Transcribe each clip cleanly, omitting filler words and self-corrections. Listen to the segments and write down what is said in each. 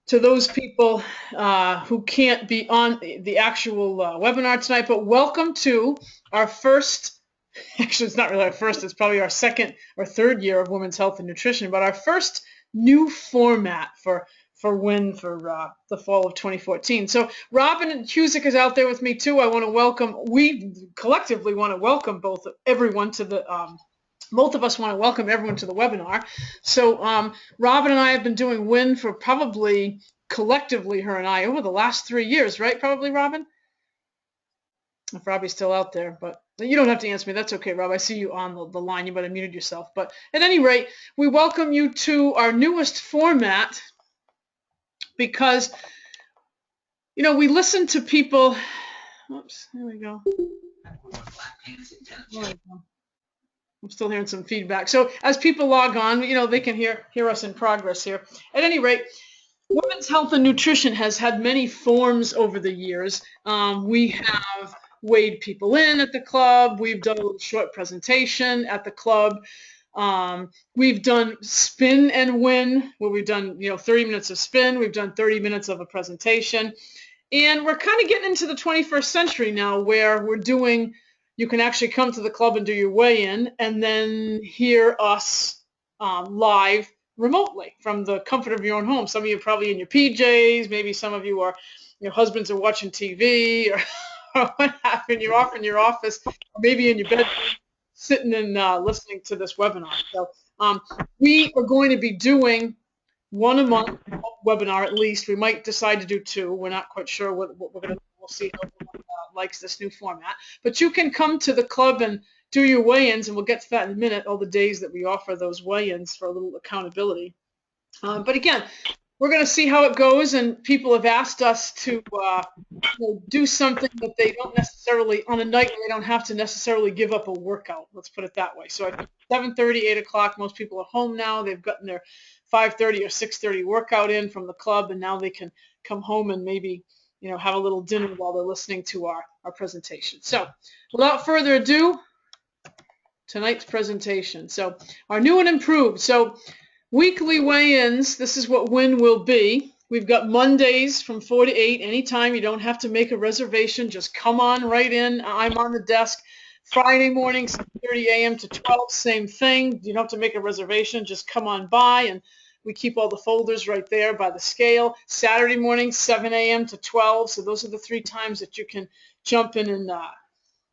to those people who can't be on the actual webinar tonight, but welcome to our first, actually it's not really our first, it's probably our second or third year of Women's Health and Nutrition, but our first new format for WHIN for the fall of 2014. So Robin Cusick is out there with me too. I want to welcome, we collectively want to welcome everyone to the both of us want to welcome everyone to the webinar. So Robin and I have been doing WHIN for probably collectively, her and I, over the last 3 years, right? Probably, Robin? If Robbie's still out there, but you don't have to answer me. That's okay, Rob. I see you on the line. You might have muted yourself. But at any rate, we welcome you to our newest format because, you know, we listen to people. Oops, there we go. I'm still hearing some feedback. So as people log on, you know, they can hear us in progress here. At any rate, Women's Health and Nutrition has had many forms over the years. We have weighed people in at the club. We've done a little short presentation at the club. We've done spin and WHIN, where we've done, you know, 30 minutes of spin. We've done 30 minutes of a presentation. And we're kind of getting into the 21st century now, where we're doing, you can actually come to the club and do your weigh-in and then hear us live remotely from the comfort of your own home. Some of you are probably in your PJs. Maybe some of you are, your husbands are watching TV or what have you. You're off in your office, or maybe in your bedroom, sitting and listening to this webinar. So we are going to be doing one a month webinar at least. We might decide to do two. We're not quite sure what we're going to do. We'll see how everyone likes this new format. But you can come to the club and do your weigh-ins, and we'll get to that in a minute, all the days that we offer those weigh-ins for a little accountability. But again, we're going to see how it goes, and people have asked us to you know, do something that they don't necessarily, on a night where they don't have to necessarily give up a workout. Let's put it that way. So at 7:30, 8 o'clock, most people are home now. They've gotten their 5:30 or 6:30 workout in from the club, and now they can come home and maybe, you know, have a little dinner while they're listening to our presentation. So without further ado, tonight's presentation. So our new and improved. So weekly weigh-ins, this is what WHIN will be. We've got Mondays from 4 to 8, anytime. You don't have to make a reservation. Just come on right in. I'm on the desk. Friday morning, 7:30 a.m. to 12, same thing. You don't have to make a reservation. Just come on by, and we keep all the folders right there by the scale. Saturday morning, 7 a.m. to 12. So those are the 3 times that you can jump in and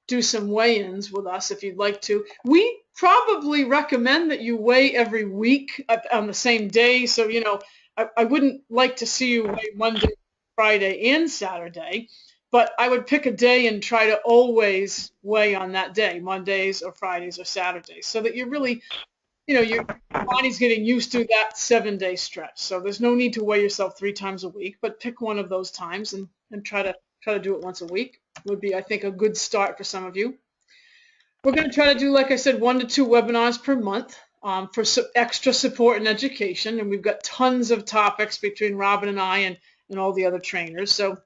do some weigh-ins with us if you'd like to. We probably recommend that you weigh every week on the same day. So, you know, I wouldn't like to see you weigh Monday, Friday, and Saturday, but I would pick a day and try to always weigh on that day, Mondays or Fridays or Saturdays, so that you're really, you know, your body's getting used to that 7-day stretch. So there's no need to weigh yourself 3 times a week, but pick one of those times and try to do it once a week. Would be, I think, a good start for some of you. We're going to try to do, like I said, 1 to 2 webinars per month for extra support and education. And we've got tons of topics between Robin and I and all the other trainers. So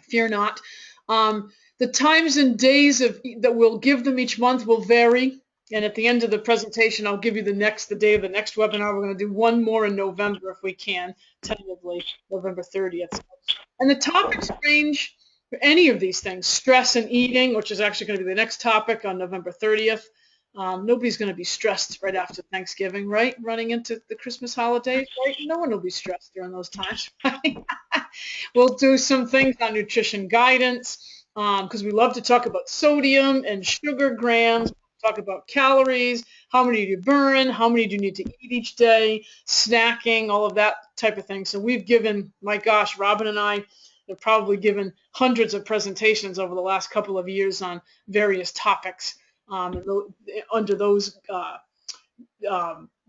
fear not. The times and days that we'll give them each month will vary. And at the end of the presentation, I'll give you the day of the next webinar. We're going to do one more in November if we can, tentatively, November 30th. And the topics range for any of these things, stress and eating, which is actually going to be the next topic on November 30th. Nobody's going to be stressed right after Thanksgiving, right? Running into the Christmas holidays, right? No one will be stressed during those times, right? We'll do some things on nutrition guidance because we love to talk about sodium and sugar grams, talk about calories, how many do you burn, how many do you need to eat each day, snacking, all of that type of thing. So we've given, my gosh, Robin and I have probably given hundreds of presentations over the last couple of years on various topics under those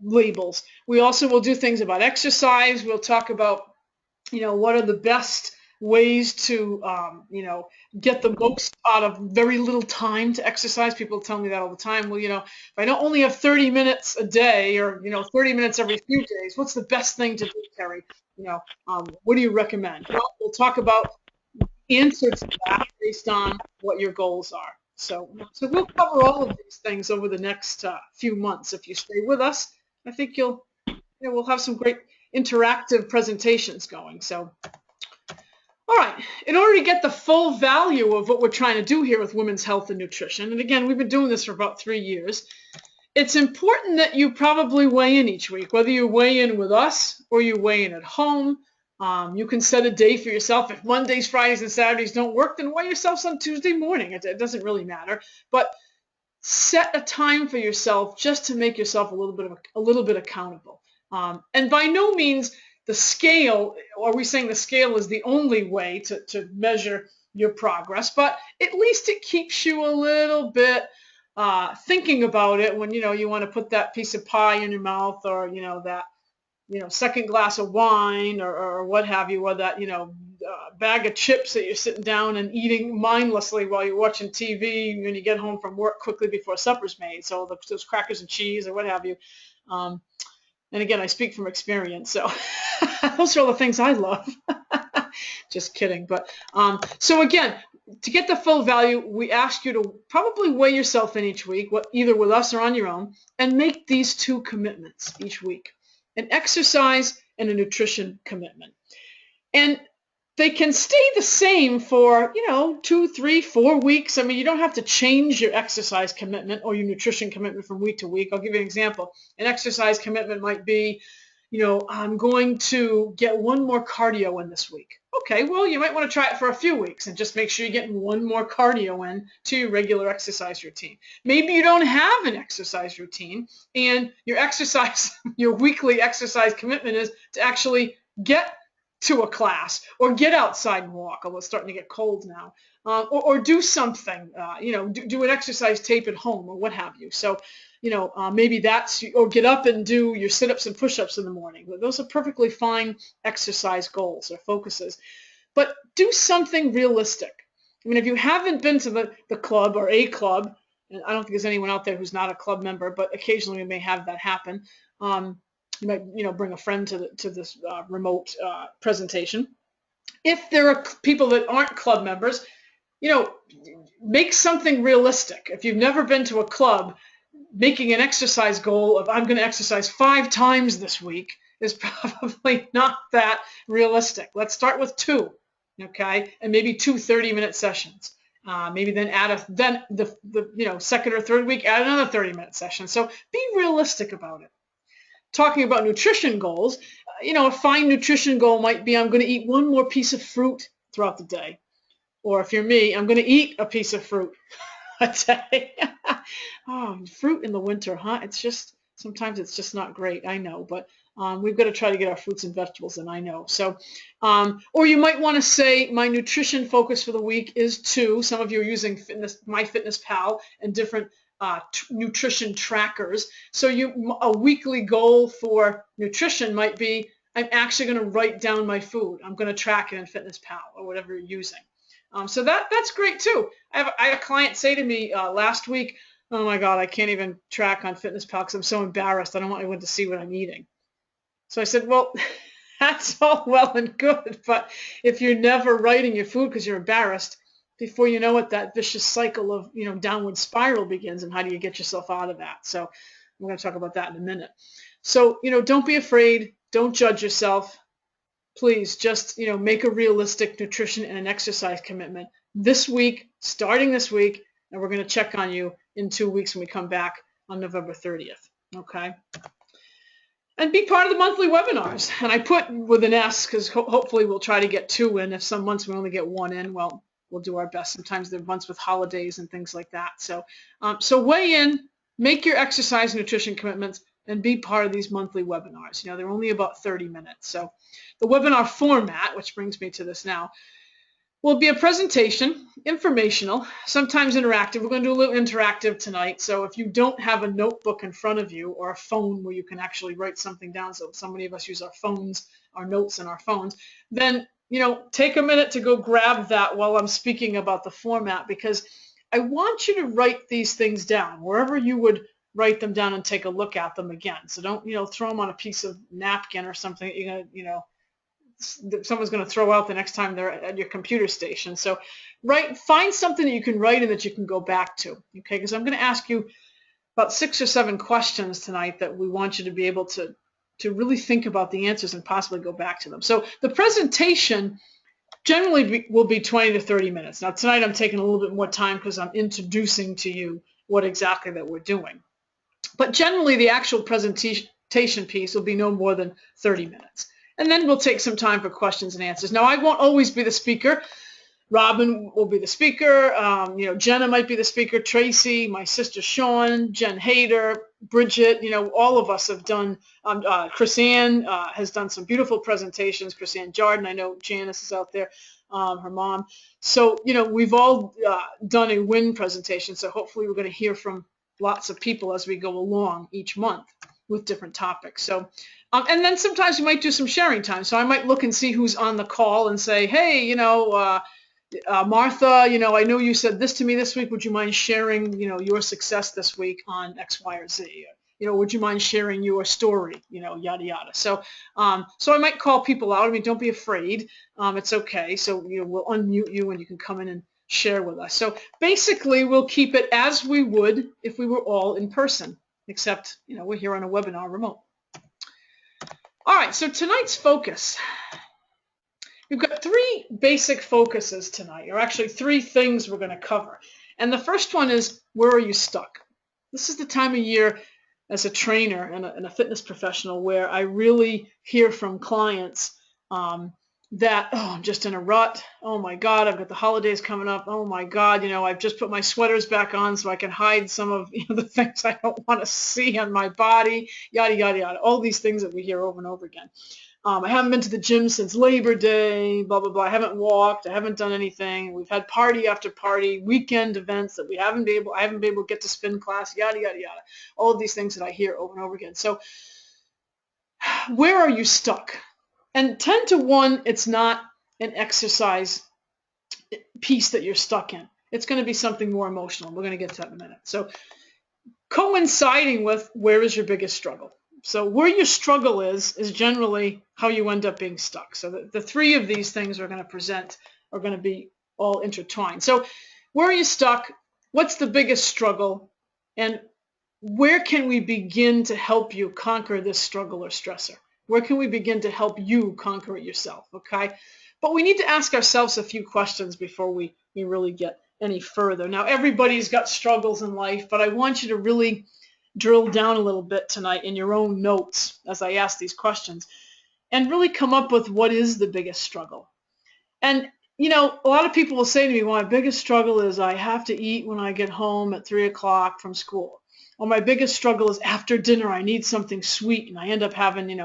labels. We also will do things about exercise. We'll talk about, you know, what are the best ways to, you know, get the most out of very little time to exercise. People tell me that all the time. Well, you know, if I don't only have 30 minutes a day or, you know, 30 minutes every few days, what's the best thing to do, Terry? You know, what do you recommend? Well, we'll talk about answers to that based on what your goals are. So we'll cover all of these things over the next few months. If you stay with us, I think we'll have some great interactive presentations going. So, all right, in order to get the full value of what we're trying to do here with women's health and nutrition, and again, we've been doing this for about 3 years, it's important that you probably weigh in each week, whether you weigh in with us or you weigh in at home. You can set a day for yourself. If Mondays, Fridays, and Saturdays don't work, then weigh yourself on Tuesday morning. It doesn't really matter. But set a time for yourself just to make yourself a little bit accountable. And by no means the scale, are we saying the scale is the only way to measure your progress, but at least it keeps you a little bit thinking about it when you want to put that piece of pie in your mouth, or that second glass of wine, or what have you, or that bag of chips that you're sitting down and eating mindlessly while you're watching TV when you get home from work quickly before supper's made. So those crackers and cheese or what have you. And again, I speak from experience, so those are all the things I love. Just kidding. But so again, to get the full value, we ask you to probably weigh yourself in each week, either with us or on your own, and make these 2 commitments each week: an exercise and a nutrition commitment. And they can stay the same for 2, 3, 4 weeks. I mean, you don't have to change your exercise commitment or your nutrition commitment from week to week. I'll give you an example. An exercise commitment might be, I'm going to get 1 more cardio in this week. Okay, well, you might want to try it for a few weeks and just make sure you're getting 1 more cardio in to your regular exercise routine. Maybe you don't have an exercise routine, and your weekly exercise commitment is to actually get to a class or get outside and walk, although it's starting to get cold now, or do something, do an exercise tape at home or what have you. So, maybe or get up and do your sit-ups and push-ups in the morning. Those are perfectly fine exercise goals or focuses. But do something realistic. I mean, if you haven't been to the club or a club, and I don't think there's anyone out there who's not a club member, but occasionally we may have that happen. You might, bring a friend to this remote presentation. If there are people that aren't club members, make something realistic. If you've never been to a club, making an exercise goal of I'm going to exercise 5 times this week is probably not that realistic. Let's start with 2, okay, and maybe 2 30-minute sessions. Maybe then the second or third week add another 30-minute session. So be realistic about it. Talking about nutrition goals, a fine nutrition goal might be I'm going to eat 1 more piece of fruit throughout the day. Or if you're me, I'm going to eat a piece of fruit a day. Oh, fruit in the winter, huh? Sometimes it's just not great, I know, but we've got to try to get our fruits and vegetables in, I know. So, or you might want to say my nutrition focus for the week is 2. Some of you are using MyFitnessPal and different nutrition trackers. So a weekly goal for nutrition might be I'm actually going to write down my food. I'm going to track it in FitnessPal or whatever you're using. So that's great too. I had a client say to me last week, oh my God, I can't even track on FitnessPal because I'm so embarrassed. I don't want anyone to see what I'm eating. So I said, well, that's all well and good, but if you're never writing your food because you're embarrassed, before you know it, that vicious cycle of downward spiral begins, and how do you get yourself out of that? So we're going to talk about that in a minute. So don't be afraid, don't judge yourself. Please just make a realistic nutrition and an exercise commitment this week, starting this week, and we're going to check on you in 2 weeks when we come back on November 30th. Okay. And be part of the monthly webinars. And I put with an S because hopefully we'll try to get 2 in. If some months we only get 1 in, well, we'll do our best. Sometimes there are months with holidays and things like that. So, weigh in, make your exercise and nutrition commitments, and be part of these monthly webinars. They're only about 30 minutes. So the webinar format, which brings me to this now, will be a presentation, informational, sometimes interactive. We're going to do a little interactive tonight. So if you don't have a notebook in front of you or a phone where you can actually write something down, so many of us use our phones, our notes in our phones, then take a minute to go grab that while I'm speaking about the format, because I want you to write these things down wherever you would write them down and take a look at them again. So don't throw them on a piece of napkin or something that you're gonna someone's going to throw out the next time they're at your computer station. So find something that you can write and that you can go back to, okay? Because I'm going to ask you about 6 or 7 questions tonight that we want you to be able to to really think about the answers and possibly go back to them. So the presentation generally will be 20 to 30 minutes. Now tonight I'm taking a little bit more time because I'm introducing to you what exactly that we're doing. But generally the actual presentation piece will be no more than 30 minutes. And then we'll take some time for questions and answers. Now I won't always be the speaker. Robin will be the speaker. Jenna might be the speaker. Tracy, my sister Sean, Jen Hayter, Bridget. All of us have done. Chris Ann has done some beautiful presentations. Chris Ann Jordan. I know Janice is out there, her mom. So we've all done a WHIN presentation. So hopefully we're going to hear from lots of people as we go along each month with different topics. So. And then sometimes we might do some sharing time. So I might look and see who's on the call and say, hey, Martha, I know you said this to me this week. Would you mind sharing, your success this week on X, Y, or Z? Would you mind sharing your story? Yada, yada. So I might call people out. I mean, don't be afraid. It's okay. So, we'll unmute you and you can come in and share with us. So basically, we'll keep it as we would if we were all in person, except, we're here on a webinar remote. All right. So tonight's focus. We've got three basic focuses tonight, or actually three things we're going to cover. And the first one is, where are you stuck? This is the time of year as a trainer and a fitness professional where I really hear from clients that, I'm just in a rut. Oh my God, I've got the holidays coming up. Oh my God, I've just put my sweaters back on so I can hide some of the things I don't want to see on my body, yada, yada, yada. All these things that we hear over and over again. I haven't been to the gym since Labor Day, blah, blah, blah. I haven't walked. I haven't done anything. We've had party after party, weekend events that I haven't been able to get to spin class, yada, yada, yada. All of these things that I hear over and over again. So where are you stuck? And 10 to 1, it's not an exercise piece that you're stuck in. It's going to be something more emotional. We're going to get to that in a minute. So coinciding with, where is your biggest struggle? So where your struggle is generally how you end up being stuck. So the three of these things we're going to present are going to be all intertwined. So where are you stuck? What's the biggest struggle? And where can we begin to help you conquer this struggle or stressor? Where can we begin to help you conquer it yourself? Okay. But we need to ask ourselves a few questions before we really get any further. Now, everybody's got struggles in life, but I want you to really drill down a little bit tonight in your own notes as I ask these questions and really come up with what is the biggest struggle. And, a lot of people will say to me, well, my biggest struggle is I have to eat when I get home at 3 o'clock from school. Or my biggest struggle is after dinner, I need something sweet and I end up having,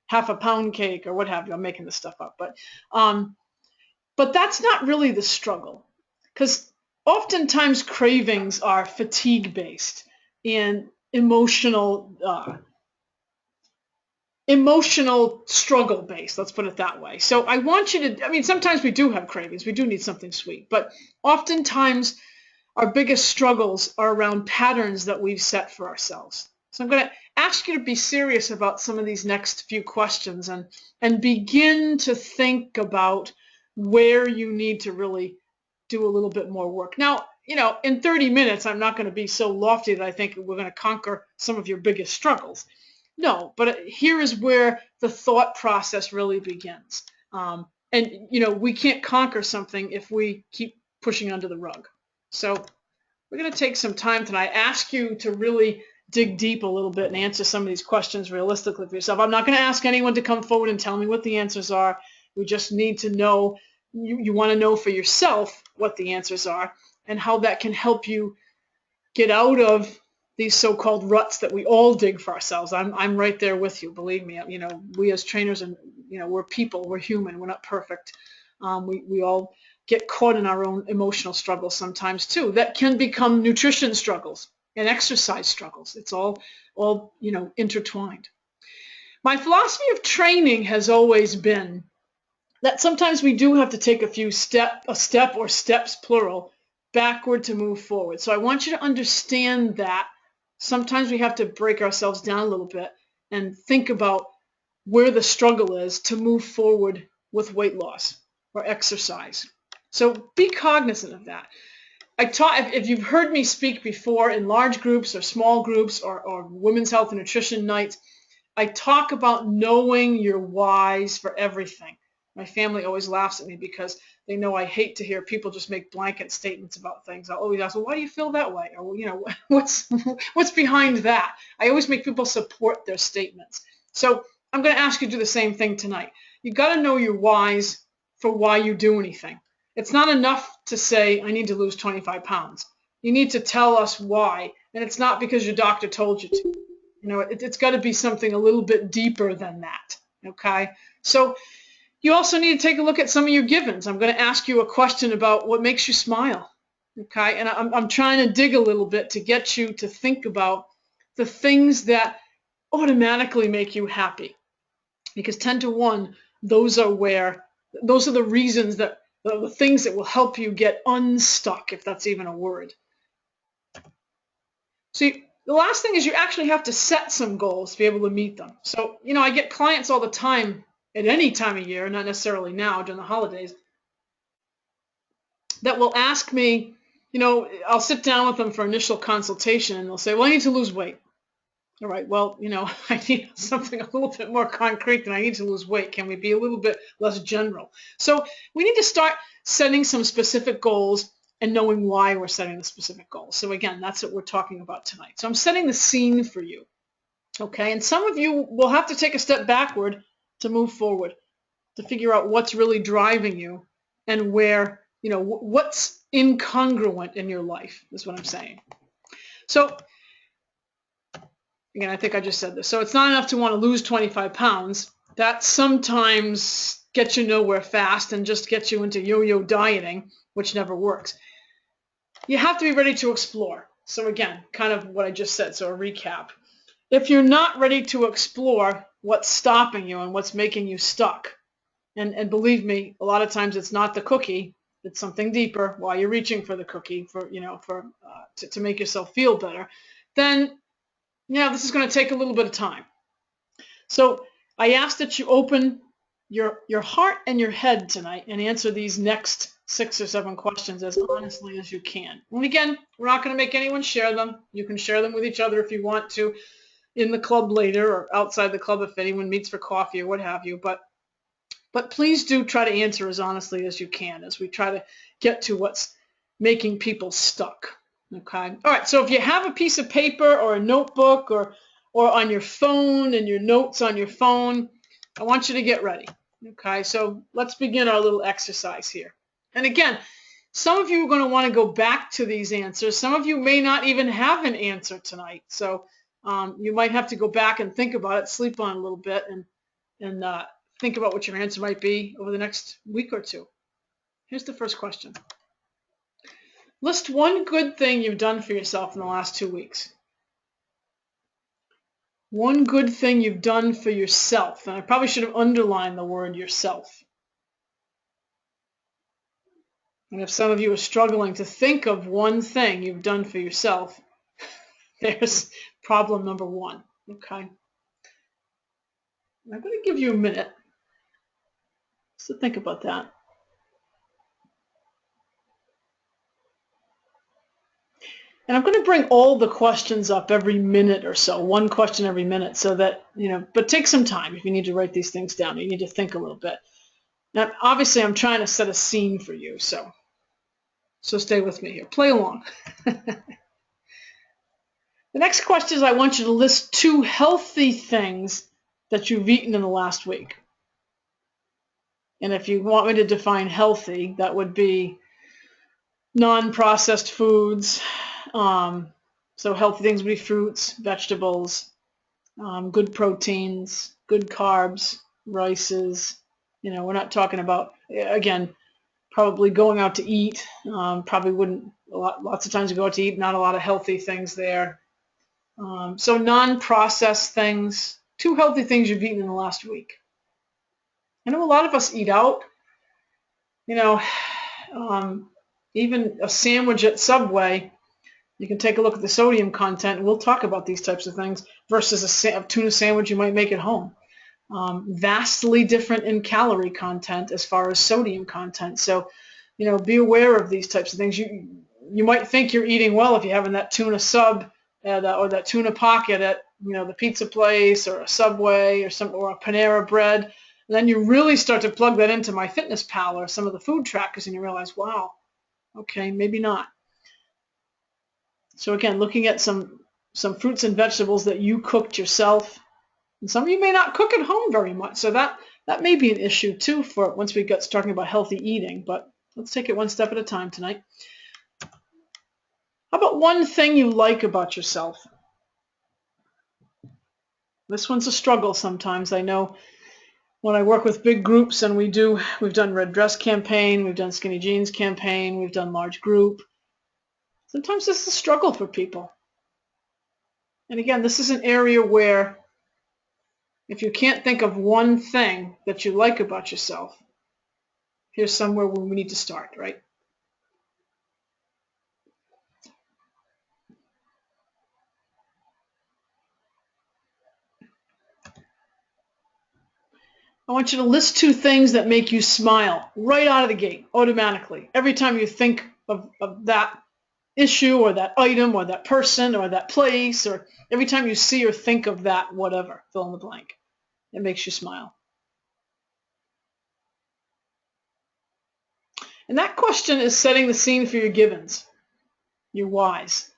half a pound cake or what have you. I'm making this stuff up. But that's not really the struggle, because oftentimes cravings are fatigue based and emotional struggle based, let's put it that way. So I want you to, sometimes we do have cravings, we do need something sweet, but oftentimes our biggest struggles are around patterns that we've set for ourselves. So I'm going to ask you to be serious about some of these next few questions and begin to think about where you need to really do a little bit more work. Now, in 30 minutes, I'm not going to be so lofty that I think we're going to conquer some of your biggest struggles. No, but here is where the thought process really begins. And we can't conquer something if we keep pushing under the rug. So we're going to take some time tonight. Ask you to really dig deep a little bit and answer some of these questions realistically for yourself. I'm not going to ask anyone to come forward and tell me what the answers are. We just need to know, you want to know for yourself what the answers are and how that can help you get out of these so-called ruts that we all dig for ourselves. I'm right there with you, believe me. We as trainers, and we're people, we're human, we're not perfect. We all get caught in our own emotional struggles sometimes too. That can become nutrition struggles and exercise struggles. It's all intertwined. My philosophy of training has always been that sometimes we do have to take a step or steps plural backward to move forward. So I want you to understand that sometimes we have to break ourselves down a little bit and think about where the struggle is to move forward with weight loss or exercise. So be cognizant of that. If you've heard me speak before in large groups or small groups or women's health and nutrition nights, I talk about knowing your whys for everything. My family always laughs at me because they know I hate to hear people just make blanket statements about things. I'll always ask, well, why do you feel that way? Or, you know, what's behind that? I always make people support their statements. So I'm going to ask you to do the same thing tonight. You got to know your whys for why you do anything. It's not enough to say, I need to lose 25 pounds. You need to tell us why. And it's not because your doctor told you to. You know, it's got to be something a little bit deeper than that. Okay? So you also need to take a look at some of your givens. I'm going to ask you a question about what makes you smile. Okay? And I'm trying to dig a little bit to get you to think about the things that automatically make you happy. Because 10 to 1, those are the reasons that the things that will help you get unstuck, if that's even a word. So the last thing is you actually have to set some goals to be able to meet them. So, you know, I get clients all the time at any time of year, not necessarily now during the holidays, that will ask me, you know, I'll sit down with them for initial consultation and they'll say, well, I need to lose weight. All right, well, you know, I need something a little bit more concrete than I need to lose weight. Can we be a little bit less general? So we need to start setting some specific goals and knowing why we're setting the specific goals. So again, that's what we're talking about tonight. So I'm setting the scene for you, okay? And some of you will have to take a step backward to move forward, to figure out what's really driving you and where, you know, what's incongruent in your life is what I'm saying. So again, I think I just said this. So it's not enough to want to lose 25 pounds. That sometimes gets you nowhere fast and just gets you into yo-yo dieting, which never works. You have to be ready to explore. So again, kind of what I just said, so a recap. If you're not ready to explore what's stopping you and what's making you stuck, and believe me, a lot of times it's not the cookie, it's something deeper while you're reaching for the cookie for, you know, to make yourself feel better, then yeah, this is going to take a little bit of time. So I ask that you open your heart and your head tonight and answer these next 6 or 7 questions as honestly as you can. And again, we're not going to make anyone share them. You can share them with each other if you want to in the club later or outside the club if anyone meets for coffee or what have you. But please do try to answer as honestly as you can as we try to get to what's making people stuck. Okay. All right. So if you have a piece of paper or a notebook or on your phone and your notes on your phone, I want you to get ready. Okay. So let's begin our little exercise here. And again, some of you are going to want to go back to these answers. Some of you may not even have an answer tonight. So you might have to go back and think about it, sleep on it a little bit, and think about what your answer might be over the next week or two. Here's the first question. List one good thing you've done for yourself in the last 2 weeks. One good thing you've done for yourself. And I probably should have underlined the word yourself. And if some of you are struggling to think of one thing you've done for yourself, there's problem number 1. Okay. I'm going to give you a minute to think about that. And I'm going to bring all the questions up every minute or so, one question every minute, so that, you know, but take some time if you need to write these things down. You need to think a little bit. Now, obviously, I'm trying to set a scene for you, so stay with me here. Play along. The next question is I want you to list 2 healthy things that you've eaten in the last week. And if you want me to define healthy, that would be non-processed foods. So healthy things would be fruits, vegetables, good proteins, good carbs, rices. You know, we're not talking about, again, probably going out to eat. Probably wouldn't, lots of times you go out to eat, not a lot of healthy things there. So non-processed things, 2 healthy things you've eaten in the last week. I know a lot of us eat out. You know, even a sandwich at Subway, you can take a look at the sodium content, and we'll talk about these types of things, versus a tuna sandwich you might make at home. Vastly different in calorie content as far as sodium content. So, you know, be aware of these types of things. You might think you're eating well if you're having that tuna sub or that tuna pocket at the pizza place or a Subway or a Panera Bread. And then you really start to plug that into MyFitnessPal or some of the food trackers, and you realize, wow, okay, maybe not. So again, looking at some fruits and vegetables that you cooked yourself. And some of you may not cook at home very much, so that may be an issue too for once we get talking about healthy eating. But let's take it one step at a time tonight. How about one thing you like about yourself? This one's a struggle sometimes. I know when I work with big groups, and we've done Red Dress campaign, we've done Skinny Jeans campaign, we've done large group. Sometimes this is a struggle for people. And again, this is an area where if you can't think of one thing that you like about yourself, here's somewhere where we need to start, right? I want you to list 2 things that make you smile right out of the gate, automatically. Every time you think of that issue or that item or that person or that place, or every time you see or think of that whatever, fill in the blank, it makes you smile. And that question is setting the scene for your givens, your whys.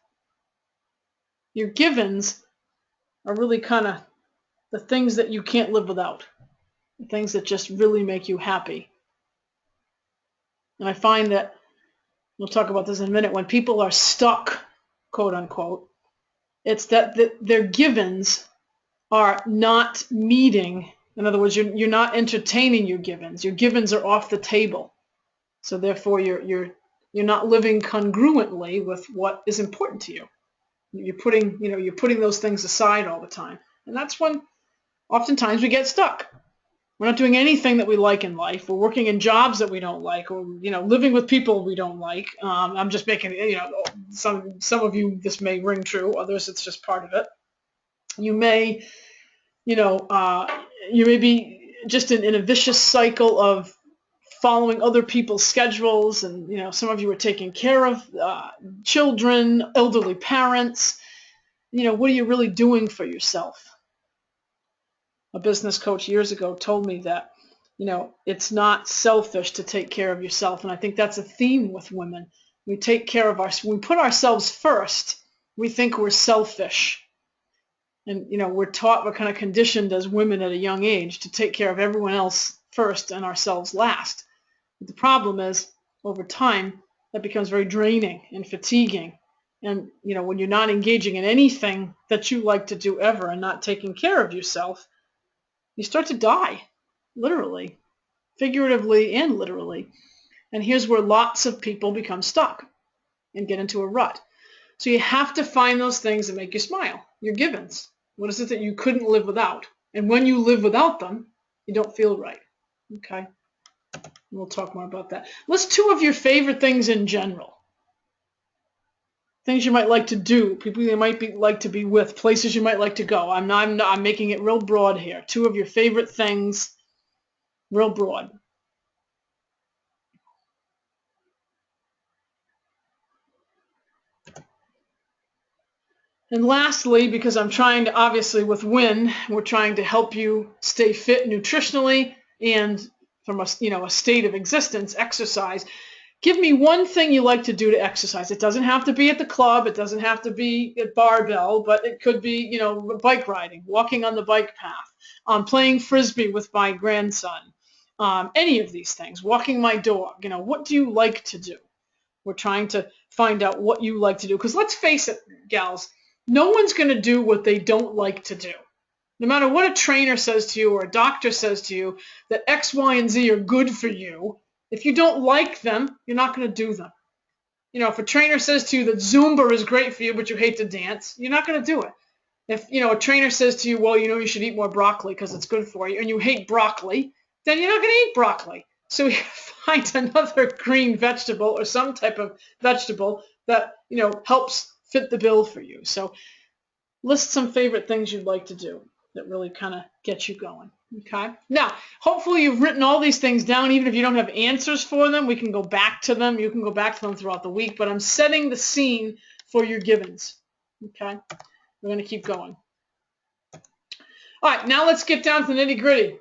Your givens are really kind of the things that you can't live without, the things that just really make you happy. And I find that, we'll talk about this in a minute, when people are stuck, quote unquote, it's that their givens are not meeting. In other words, you're not entertaining your givens. Your givens are off the table. So therefore, you're not living congruently with what is important to you. You're putting those things aside all the time, and that's when oftentimes we get stuck. We're not doing anything that we like in life. We're working in jobs that we don't like, or living with people we don't like. I'm just making some of you this may ring true. Others it's just part of it. You may you may be just in a vicious cycle of following other people's schedules, and some of you are taking care of children, elderly parents. What are you really doing for yourself? A business coach years ago told me that it's not selfish to take care of yourself, and I think that's a theme with women. We take care of we put ourselves first. We think we're selfish, and we're kind of conditioned as women at a young age to take care of everyone else first and ourselves last. But the problem is, over time, that becomes very draining and fatiguing. And when you're not engaging in anything that you like to do ever and not taking care of yourself, you start to die, literally, figuratively and literally. And here's where lots of people become stuck and get into a rut. So you have to find those things that make you smile, your givens. What is it that you couldn't live without? And when you live without them, you don't feel right. Okay? We'll talk more about that. List 2 of your favorite things in general. Things you might like to do, people you might like to be with, places you might like to go. I'm making it real broad here. 2 of your favorite things, real broad. And lastly, because I'm trying to, obviously with WHIN, we're trying to help you stay fit nutritionally and from a state of existence, exercise. Give me one thing you like to do to exercise. It doesn't have to be at the club. It doesn't have to be at Barbelle, but it could be, bike riding, walking on the bike path, playing Frisbee with my grandson, any of these things, walking my dog. What do you like to do? We're trying to find out what you like to do. Because let's face it, gals, no one's going to do what they don't like to do. No matter what a trainer says to you or a doctor says to you that X, Y, and Z are good for you, if you don't like them, you're not going to do them. If a trainer says to you that Zumba is great for you, but you hate to dance, you're not going to do it. If a trainer says to you, well, you should eat more broccoli because it's good for you, and you hate broccoli, then you're not going to eat broccoli. So you find another green vegetable or some type of vegetable that helps fit the bill for you. So list some favorite things you'd like to do that really kind of get you going. Okay. Now, hopefully you've written all these things down. Even if you don't have answers for them, we can go back to them. You can go back to them throughout the week. But I'm setting the scene for your givens. Okay. We're going to keep going. All right, now let's get down to the nitty-gritty.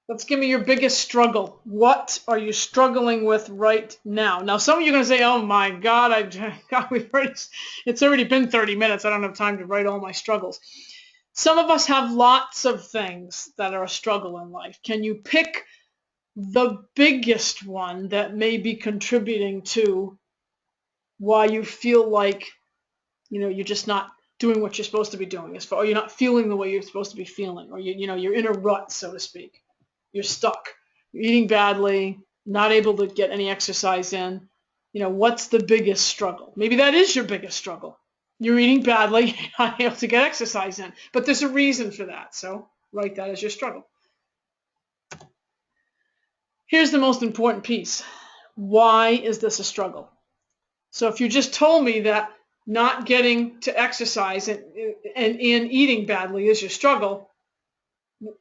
Let's give me your biggest struggle. What are you struggling with right now? Now, some of you are going to say, oh my God, it's already been 30 minutes. I don't have time to write all my struggles. Some of us have lots of things that are a struggle in life. Can you pick the biggest one that may be contributing to why you feel like, you're just not doing what you're supposed to be doing, or you're not feeling the way you're supposed to be feeling, or you're in a rut, so to speak. You're stuck. You're eating badly, not able to get any exercise in. What's the biggest struggle? Maybe that is your biggest struggle. You're eating badly, not able to get exercise in. But there's a reason for that, so write that as your struggle. Here's the most important piece. Why is this a struggle? So if you just told me that not getting to exercise and eating badly is your struggle,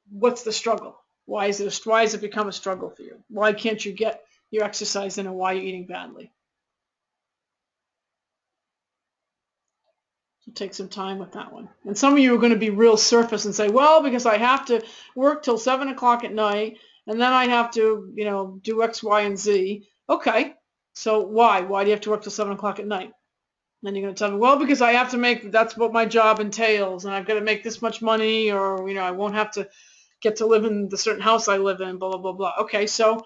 what's the struggle? Why is it become a struggle for you? Why can't you get your exercise in, and why are you eating badly? So take some time with that one. And some of you are going to be real surface and say, well, because I have to work till 7 o'clock at night, and then I have to, do X, Y, and Z. Okay, so why? Why do you have to work till 7 o'clock at night? Then you're going to tell me, well, because I have to that's what my job entails, and I've got to make this much money, or, I won't have to get to live in the certain house I live in, blah, blah, blah, blah. Okay, so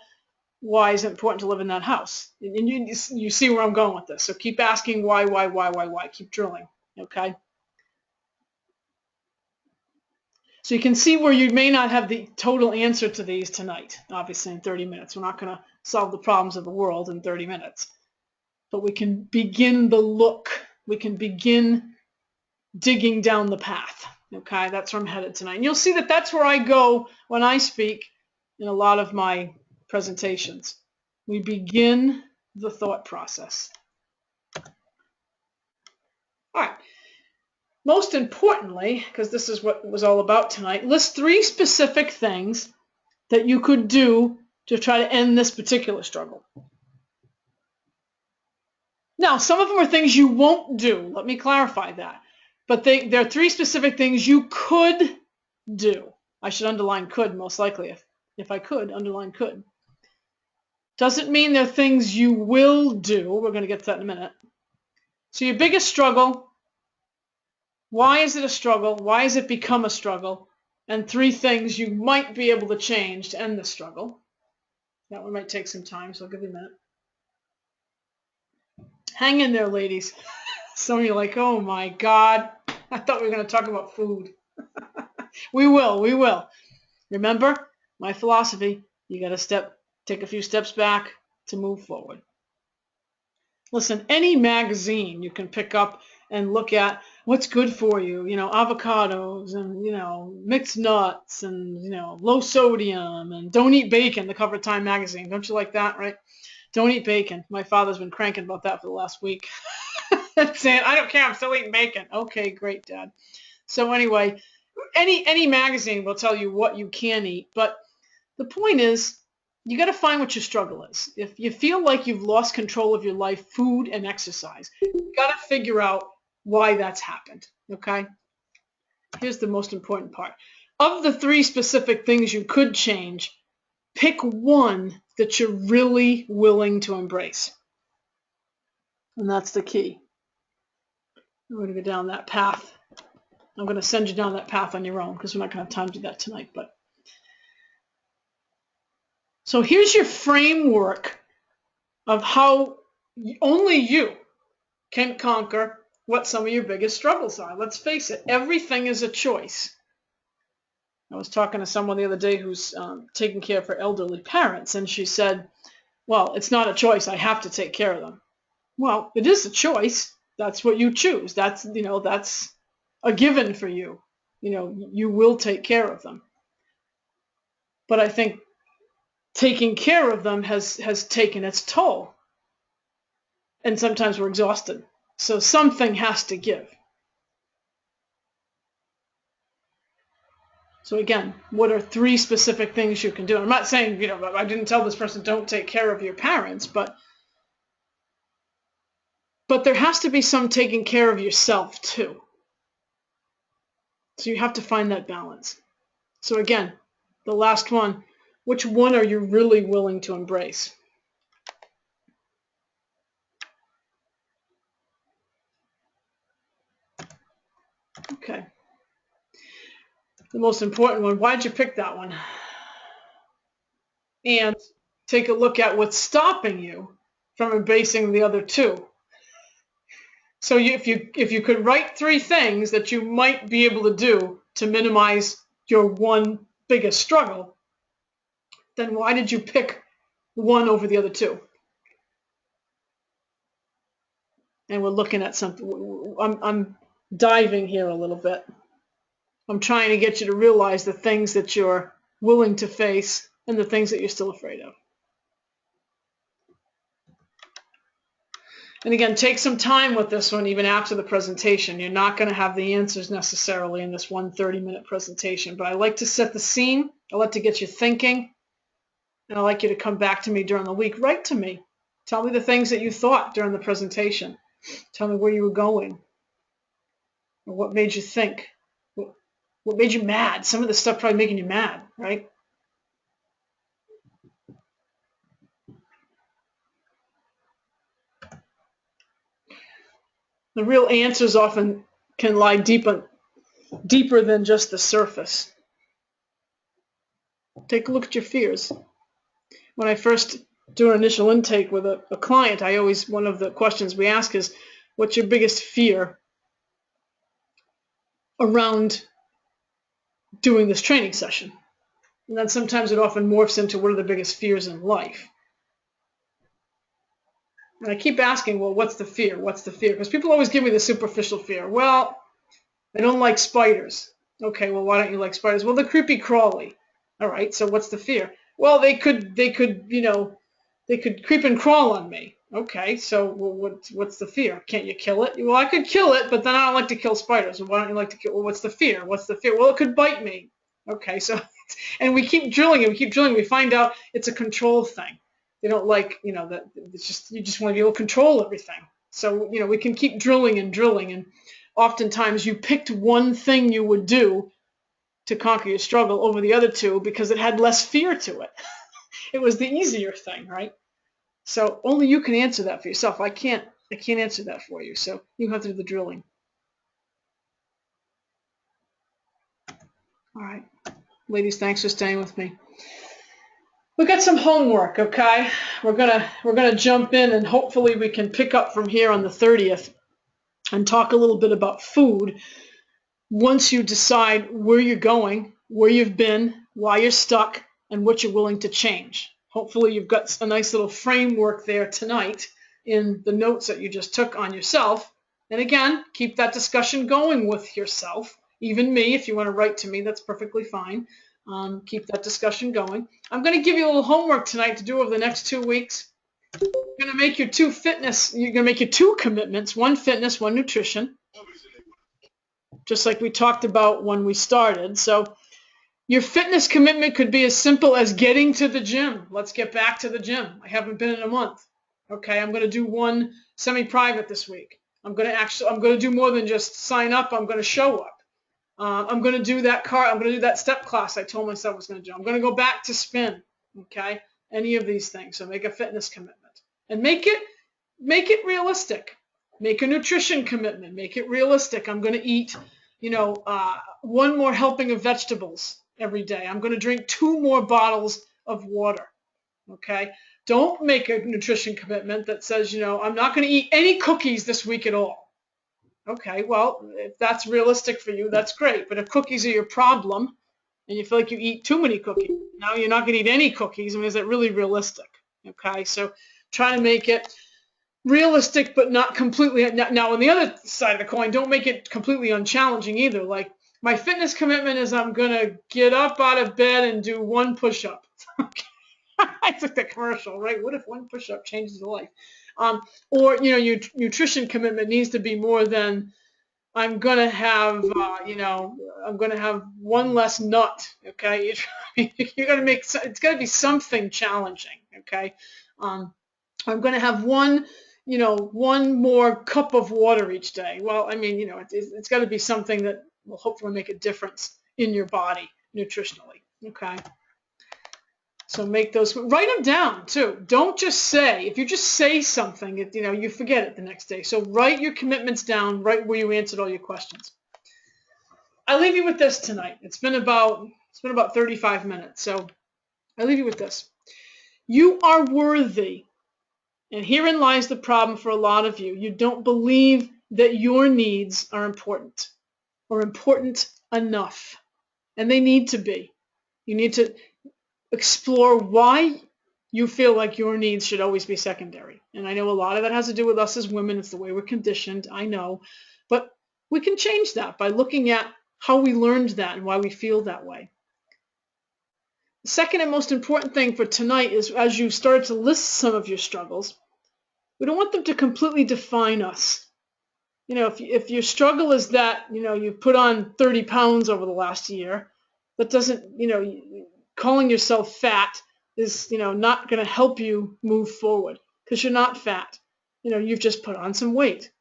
why is it important to live in that house? And you see where I'm going with this. So keep asking why. Keep drilling, okay? So you can see where you may not have the total answer to these tonight, obviously in 30 minutes. We're not going to solve the problems of the world in 30 minutes. But we can begin the look. We can begin digging down the path. Okay, that's where I'm headed tonight. And you'll see that that's where I go when I speak in a lot of my presentations. We begin the thought process. All right. Most importantly, because this is what it was all about tonight, list 3 specific things that you could do to try to end this particular struggle. Now, some of them are things you won't do. Let me clarify that. But there are 3 specific things you could do. I should underline could, most likely. If I could, underline could. Doesn't mean they're things you will do. We're going to get to that in a minute. So your biggest struggle, why is it a struggle? Why has it become a struggle? And 3 things you might be able to change to end the struggle. That one might take some time, so I'll give you a minute. Hang in there, ladies. Some of you are like, oh my God, I thought we were going to talk about food. We will. Remember, my philosophy, you got to take a few steps back to move forward. Listen, any magazine you can pick up and look at what's good for you, avocados and, mixed nuts and, low sodium and don't eat bacon, the cover of Time magazine. Don't you like that, right? Don't eat bacon. My father's been cranking about that for the last week. Saying, I don't care, I'm still eating bacon. Okay, great, Dad. So anyway, any magazine will tell you what you can eat, but the point is, you got to find what your struggle is. If you feel like you've lost control of your life, food and exercise, you got to figure out why that's happened, okay? Here's the most important part. Of the 3 specific things you could change, pick one that you're really willing to embrace. And that's the key. We're going to go down that path. I'm going to send you down that path on your own because we're not going to have time to do that tonight. So here's your framework of how only you can conquer what some of your biggest struggles are. Let's face it, everything is a choice. I was talking to someone the other day who's taking care of her elderly parents, and she said, well, it's not a choice. I have to take care of them. Well, it is a choice. That's what you choose. That's a given for you. You will take care of them. But I think taking care of them has taken its toll. And sometimes we're exhausted. So something has to give. So again, what are 3 specific things you can do? I'm not saying, I didn't tell this person don't take care of your parents, but there has to be some taking care of yourself too. So you have to find that balance. So again, the last one, which one are you really willing to embrace? Okay. The most important one, why did you pick that one? And take a look at what's stopping you from embracing the other two. So if you could write 3 things that you might be able to do to minimize your one biggest struggle, then why did you pick one over the other two? And we're looking at something. I'm diving here a little bit. I'm trying to get you to realize the things that you're willing to face and the things that you're still afraid of. And again, take some time with this one even after the presentation. You're not going to have the answers necessarily in this 1 30-minute presentation, but I like to set the scene. I like to get you thinking, and I like you to come back to me during the week. Write to me. Tell me the things that you thought during the presentation. Tell me where you were going, or what made you think, what made you mad. Some of the stuff probably making you mad, right? The real answers often can lie deeper than just the surface. Take a look at your fears. When I first do an initial intake with a client, one of the questions we ask is, what's your biggest fear around doing this training session? And then sometimes it often morphs into, what are the biggest fears in life? And I keep asking, well, what's the fear? What's the fear? Because people always give me the superficial fear. Well, I don't like spiders. Okay, well, why don't you like spiders? Well, they're creepy crawly. All right, so what's the fear? Well, they could creep and crawl on me. Okay, so what's the fear? Can't you kill it? Well, I could kill it, but then I don't like to kill spiders. Well, why don't you like to kill? Well, what's the fear? What's the fear? Well, it could bite me. Okay, so, and we keep drilling and we keep drilling. We find out it's a control thing. They don't like, that it's just, you just want to be able to control everything. So, we can keep drilling and drilling, and oftentimes you picked one thing you would do to conquer your struggle over the other two because it had less fear to it. It was the easier thing, right? So only you can answer that for yourself. I can't answer that for you. So you have to do the drilling. All right. Ladies, thanks for staying with me. We've got some homework, okay? We're gonna jump in, and hopefully we can pick up from here on the 30th and talk a little bit about food once you decide where you're going, where you've been, why you're stuck, and what you're willing to change. Hopefully you've got a nice little framework there tonight in the notes that you just took on yourself. And again, keep that discussion going with yourself. Even me, if you want to write to me, that's perfectly fine. Keep that discussion going. I'm going to give you a little homework tonight to do over the next 2 weeks. You're going to make your 2 fitness, you're going to make your 2 commitments, 1 fitness, 1 nutrition, just like we talked about when we started. So your fitness commitment could be as simple as getting to the gym. Let's get back to the gym. I haven't been in a month. Okay, I'm going to do 1 semi-private this week. I'm going to do more than just sign up. I'm going to show up. I'm going to do that step class I told myself I was going to do. I'm going to go back to spin. Okay, any of these things. So make a fitness commitment and make it realistic. Make a nutrition commitment. Make it realistic. I'm going to eat, 1 more helping of vegetables every day. I'm going to drink 2 more bottles of water. Okay. Don't make a nutrition commitment that says, I'm not going to eat any cookies this week at all. Okay, well, if that's realistic for you, that's great. But if cookies are your problem and you feel like you eat too many cookies, now you're not going to eat any cookies. I mean, is that really realistic? Okay, so try to make it realistic, but not completely. Now, on the other side of the coin, don't make it completely unchallenging either. Like, my fitness commitment is I'm going to get up out of bed and do 1 push-up. I took that commercial, right? What if 1 push-up changes your life? Or, your nutrition commitment needs to be more than I'm going to have, I'm going to have 1 less nut, okay? You got to it's got to be something challenging, okay? I'm going to have 1 more cup of water each day. Well, I mean, it's got to be something that will hopefully make a difference in your body nutritionally. Okay. So make those, write them down too. Don't just say, if you just say something, you forget it the next day. So write your commitments down right where you answered all your questions. I leave you with this tonight. It's been about 35 minutes. So I leave you with this. You are worthy. And herein lies the problem for a lot of you. You don't believe that your needs are important or important enough. And they need to be. You need to explore why you feel like your needs should always be secondary. And I know a lot of that has to do with us as women. It's the way we're conditioned. I know. But we can change that by looking at how we learned that and why we feel that way. The second and most important thing for tonight is, as you start to list some of your struggles, we don't want them to completely define us. If your struggle is that, you've put on 30 pounds over the last year, that doesn't, calling yourself fat is, not going to help you move forward because you're not fat. You've just put on some weight.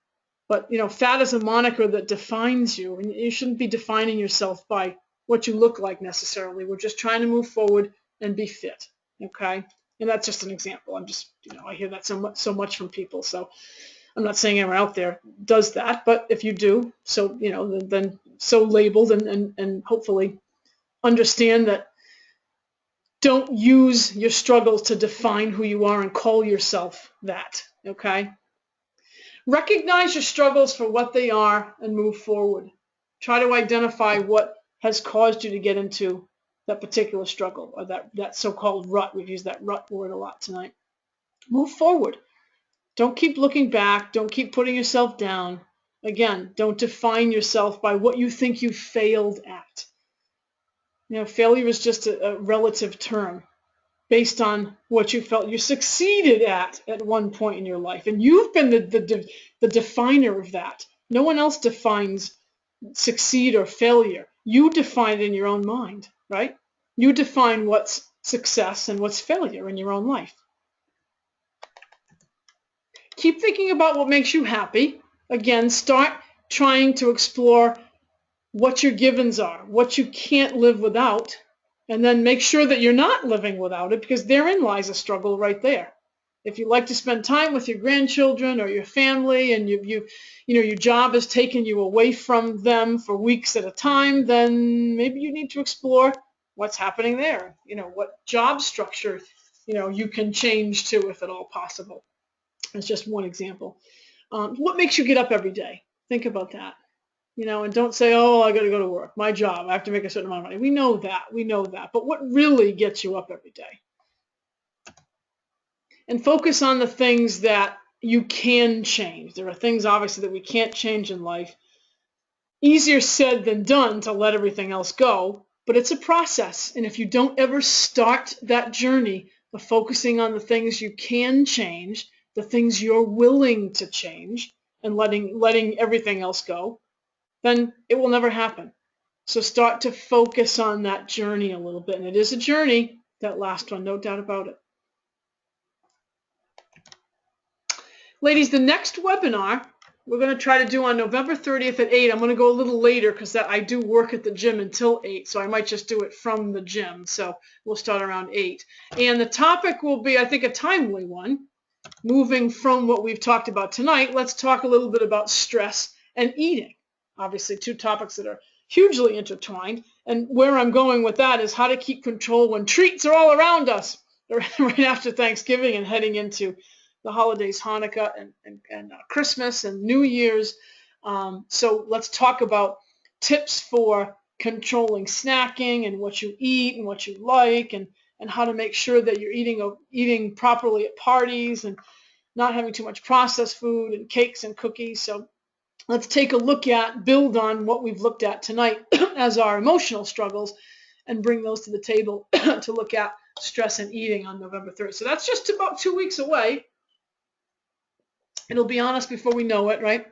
But, fat is a moniker that defines you, and you shouldn't be defining yourself by what you look like necessarily. We're just trying to move forward and be fit, okay? And that's just an example. I'm just, I hear that so much from people. So I'm not saying anyone out there does that, but if you do, so, then so labeled and hopefully understand that. Don't use your struggles to define who you are and call yourself that, okay? Recognize your struggles for what they are and move forward. Try to identify what has caused you to get into that particular struggle or that so-called rut. We've used that rut word a lot tonight. Move forward. Don't keep looking back. Don't keep putting yourself down. Again, don't define yourself by what you think you failed at. Failure is just a relative term based on what you felt you succeeded at one point in your life. And you've been the definer of that. No one else defines succeed or failure. You define it in your own mind, right? You define what's success and what's failure in your own life. Keep thinking about what makes you happy. Again, start trying to explore what your givens are, what you can't live without, and then make sure that you're not living without it, because therein lies a struggle right there. If you like to spend time with your grandchildren or your family, and your job has taken you away from them for weeks at a time, then maybe you need to explore what's happening there. What job structure you can change to, if at all possible. That's just one example. What makes you get up every day? Think about that. And don't say, oh, I got to go to work. My job, I have to make a certain amount of money. We know that. But what really gets you up every day? And focus on the things that you can change. There are things, obviously, that we can't change in life. Easier said than done to let everything else go, but it's a process. And if you don't ever start that journey of focusing on the things you can change, the things you're willing to change, and letting everything else go, then it will never happen. So start to focus on that journey a little bit. And it is a journey, that last one, no doubt about it. Ladies, the next webinar we're going to try to do on November 30th at 8. I'm going to go a little later because I do work at the gym until 8, so I might just do it from the gym. So we'll start around 8. And the topic will be, I think, a timely one. Moving from what we've talked about tonight, let's talk a little bit about stress and eating. Obviously, two topics that are hugely intertwined. And where I'm going with that is how to keep control when treats are all around us right after Thanksgiving and heading into the holidays, Hanukkah and Christmas and New Year's. So let's talk about tips for controlling snacking and what you eat and what you like, and how to make sure that you're eating properly at parties and not having too much processed food and cakes and cookies. So let's take a look at, build on what we've looked at tonight as our emotional struggles, and bring those to the table to look at stress and eating on November 3rd. So that's just about 2 weeks away. It'll be on us before we know it, right?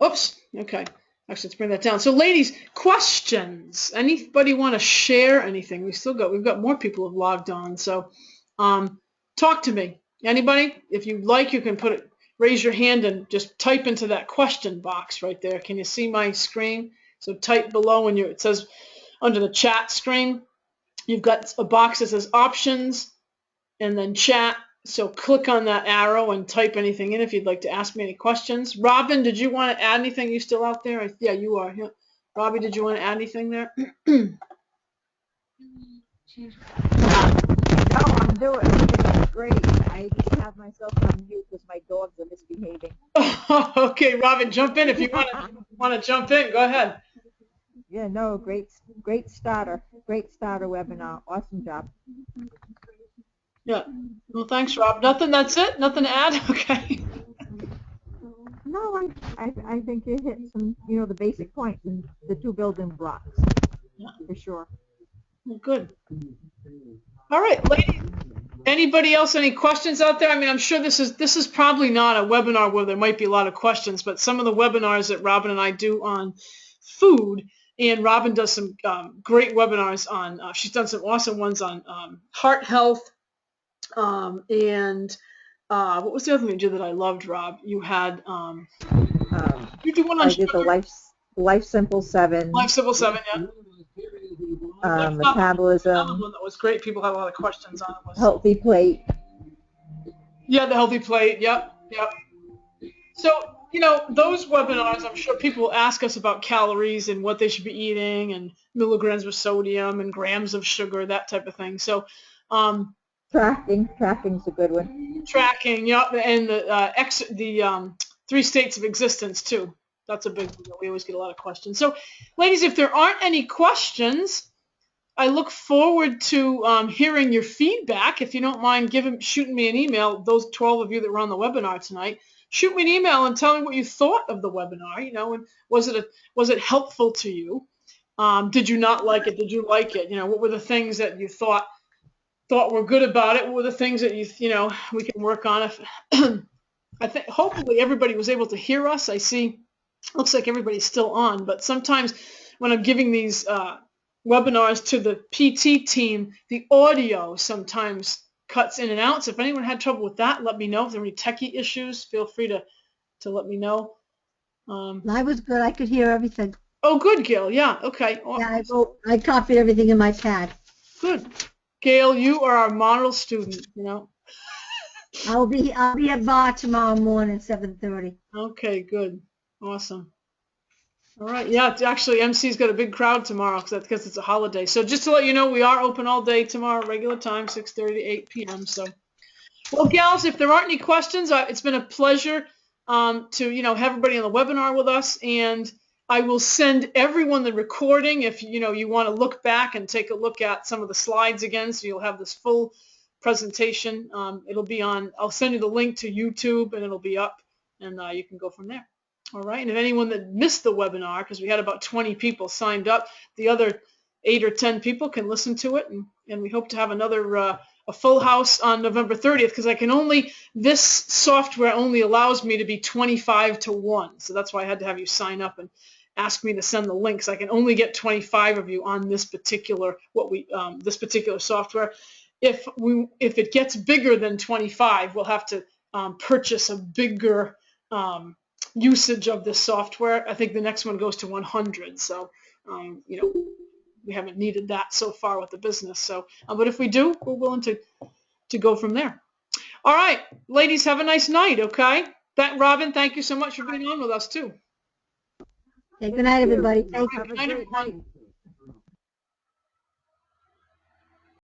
Oops. Okay. Actually, let's bring that down. So, ladies, questions. Anybody want to share anything? We've got more people have logged on. So, talk to me. Anybody? If you like, you can raise your hand and just type into that question box right there. Can you see my screen? So type below when it says under the chat screen, you've got a box that says options and then chat. So click on that arrow and type anything in if you'd like to ask me any questions. Robin, did you want to add anything? You still out there? Yeah, you are. Yeah. Robbie, did you want to add anything there? No, I'm doing it. Great. I just have myself on mute because my dogs are misbehaving. Okay, Robin, jump in if you want to jump in. Go ahead. Yeah, no, great starter. Great starter webinar. Awesome job. Yeah. Well, thanks, Rob. Nothing. That's it. Nothing to add. Okay. No, I think you hit some, the basic points and the two building blocks for sure. Well, good. All right, ladies. Anybody else? Any questions out there? I mean, I'm sure this is probably not a webinar where there might be a lot of questions, but some of the webinars that Robin and I do on food, and Robin does some great webinars on. She's done some awesome ones on heart health, and what was the other thing you did that I loved, Rob? You had you did one on I did the Life Simple 7. Life Simple 7, yeah. Metabolism. Another one that was great. People had a lot of questions on it. Healthy plate. Yeah, the healthy plate. Yep. So, those webinars, I'm sure people will ask us about calories and what they should be eating and milligrams of sodium and grams of sugar, that type of thing. So, Tracking's a good one. Tracking, yep, and the 3 states of existence too. That's a big deal. We always get a lot of questions. So, ladies, if there aren't any questions, I look forward to hearing your feedback. If you don't mind shooting me an email, those 12 of you that were on the webinar tonight, shoot me an email and tell me what you thought of the webinar. And was it helpful to you? Did you not like it? Did you like it? What were the things that you thought were good about it? What were the things that we can work on? I think hopefully everybody was able to hear us. I see, looks like everybody's still on, but sometimes when I'm giving these webinars to the PT team, the audio sometimes cuts in and out. So if anyone had trouble with that, let me know. If there are any techie issues, feel free to let me know. I was good. I could hear everything. Oh, good, Gail. Yeah. Okay. Yeah, I copied everything in my pad. Good. Gail, you are our model student, I'll be at bar tomorrow morning, 7:30. Okay, good. Awesome. All right. Yeah, actually, MC's got a big crowd tomorrow because it's a holiday. So just to let you know, we are open all day tomorrow, regular time, 6:30 to 8 p.m. So, well, gals, if there aren't any questions, it's been a pleasure to have everybody on the webinar with us, and I will send everyone the recording if you want to look back and take a look at some of the slides again, so you'll have this full presentation. It'll be on. I'll send you the link to YouTube, and it'll be up, and you can go from there. All right. And if anyone that missed the webinar, because we had about 20 people signed up, the other 8 or 10 people can listen to it, and we hope to have another a full house on November 30th, because this software only allows me to be 25 to 1. So that's why I had to have you sign up and ask me to send the links. I can only get 25 of you on this particular this particular software. If it gets bigger than 25, we'll have to purchase a bigger usage of this software. I think the next one goes to 100. So we haven't needed that so far with the business. So, but if we do, we're willing to go from there. All right, ladies, have a nice night. Okay. Robin, thank you so much for being on with us too. Okay, good night, everybody. Thank you. Good night, everyone.